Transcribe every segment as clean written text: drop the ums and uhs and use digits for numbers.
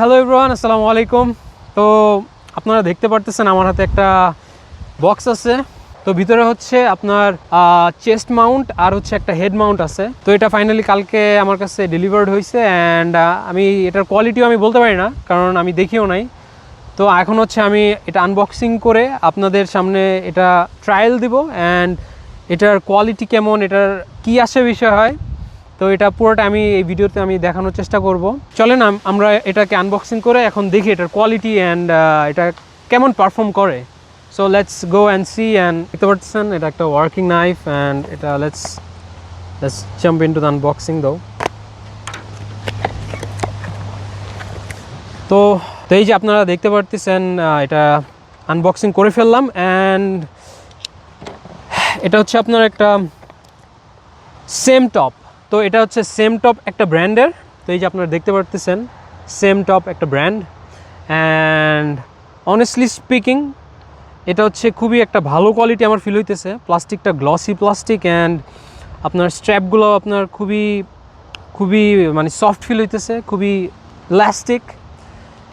Hello everyone, আসসালামু আলাইকুম। তো আপনারা দেখতে পারতেছেন আমার হাতে একটা বক্স আছে। তো ভিতরে হচ্ছে আপনার চেস্ট মাউন্ট আর হচ্ছে একটা হেড মাউন্ট আছে। তো এটা ফাইনালি কালকে আমার কাছে ডেলিভার্ড হয়েছে অ্যান্ড আমি এটার কোয়ালিটিও আমি বলতে পারি না, কারণ আমি দেখিও নাই। তো এখন হচ্ছে আমি এটা আনবক্সিং করে আপনাদের সামনে এটা ট্রায়াল দিব অ্যান্ড এটার কোয়ালিটি কেমন, এটার কী আসে বিষয় হয়, তো এটা পুরোটা আমি এই ভিডিওতে আমি দেখানোর চেষ্টা করব। চলেন আমরা এটাকে আনবক্সিং করে এখন দেখি এটার কোয়ালিটি অ্যান্ড এটা কেমন পারফর্ম করে। So let's go and see. And দেখতে পাচ্ছেন এটা একটা ওয়ার্কিং নাইফ অ্যান্ড এটা let's jump into the unboxing দাও। তো এই যে আপনারা দেখতে পারতেছেন এটা আনবক্সিং করে ফেললাম অ্যান্ড এটা হচ্ছে আপনার একটা সেম টপ। তো এটা হচ্ছে সেম টপ একটা ব্র্যান্ডের। তো এই যে আপনারা দেখতে পারতেছেন সেম টপ একটা ব্র্যান্ড অ্যান্ড অনেস্টলি স্পিকিং এটা হচ্ছে খুবই একটা ভালো কোয়ালিটি আমার ফিল হইতেছে। প্লাস্টিকটা গ্লসি প্লাস্টিক অ্যান্ড আপনার স্ট্র্যাপগুলো আপনার খুবই খুবই মানে সফট ফিল হইতেছে, খুবই ইলাস্টিক।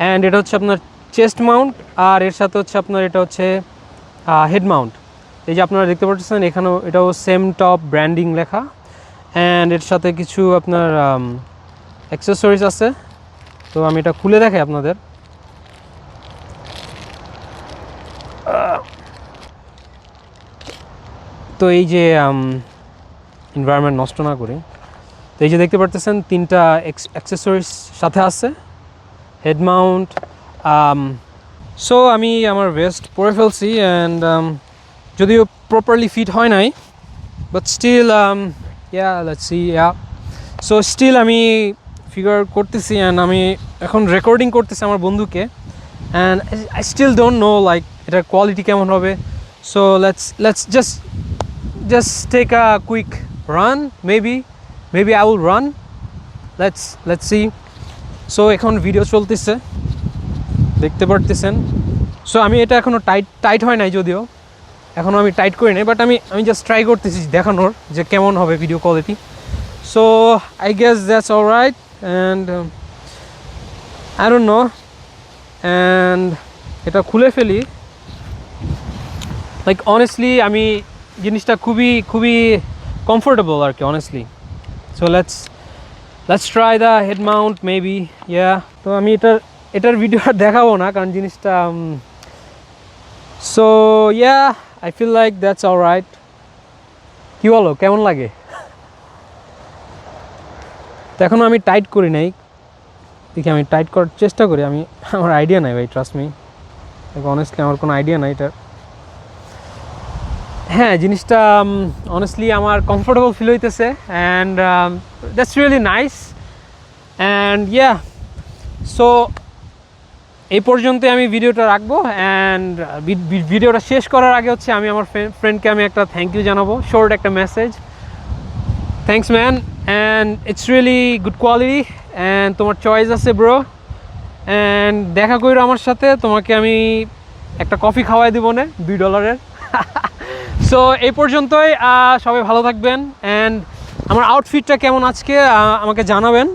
অ্যান্ড এটা হচ্ছে আপনার চেস্ট মাউন্ট আর এর সাথে হচ্ছে আপনার এটা হচ্ছে হেড মাউন্ট। এই যে আপনারা দেখতে পাচ্ছেন এখানেও এটাও সেম টপ ব্র্যান্ডিং লেখা অ্যান্ড এর সাথে কিছু আপনার অ্যাক্সেসরিজ আছে। তো আমি এটা খুলে দেখাই আপনাদের। তো এই যে এনভায়রনমেন্ট নষ্ট না করি, তো এই যে দেখতে পারতেছেন তিনটা অ্যাক্সেসরিজ সাথে আছে, হেড মাউন্ট। সো আমি আমার ভেস্ট পরে ফেলছি অ্যান্ড যদিও প্রপারলি ফিট হয় নাই, but still let's see. So still আমি ফিগার করতেছি অ্যান্ড আমি এখন রেকর্ডিং করতেছি আমার বন্ধুকে and I still don't know like এটার কোয়ালিটি কেমন হবে। So let's just take a quick run, maybe I will run. Let's see. So এখন ভিডিও চলতেছে দেখতে পারতেছেন। সো আমি এটা এখনও টাইট হয় নাই, যদিও এখনও আমি টাইট করি নাই, বাট আমি জাস্ট ট্রাই করতেছি দেখানোর যে কেমন হবে video quality. So I guess that's alright and I don't know. And এটা খুলে ফেলি। লাইক অনেস্টলি আমি জিনিসটা খুবই খুবই কমফোর্টেবল আর কি, honestly. So let's try the head mount maybe. তো আমি এটার ভিডিও আর দেখাবো না, কারণ জিনিসটা so I feel like that's alright. কী বলো, কেমন লাগে? তো এখনও আমি টাইট করি নাই, দেখি আমি টাইট করার চেষ্টা করি। আমার আইডিয়া নাই ভাই, ট্রাস্ট মি, অনেস্টলি আমার কোনো আইডিয়া নাই এটার। হ্যাঁ, জিনিসটা অনেস্টলি আমার কমফোর্টেবল ফিল হইতেছে and that's really nice. And so এই পর্যন্তই আমি ভিডিওটা রাখবো অ্যান্ড ভিডিওটা শেষ করার আগে হচ্ছে আমি আমার ফ্রেন্ডকে আমি একটা থ্যাংক ইউ জানাবো, শর্ট একটা message. Thanks man, and it's really good quality and তোমার চয়েস আছে ব্রো। অ্যান্ড দেখা করো আমার সাথে, তোমাকে আমি একটা কফি খাওয়াই দিব না $2। সো এই পর্যন্তই, সবাই ভালো থাকবেন অ্যান্ড আমার আউটফিটটা কেমন আজকে আমাকে জানাবেন।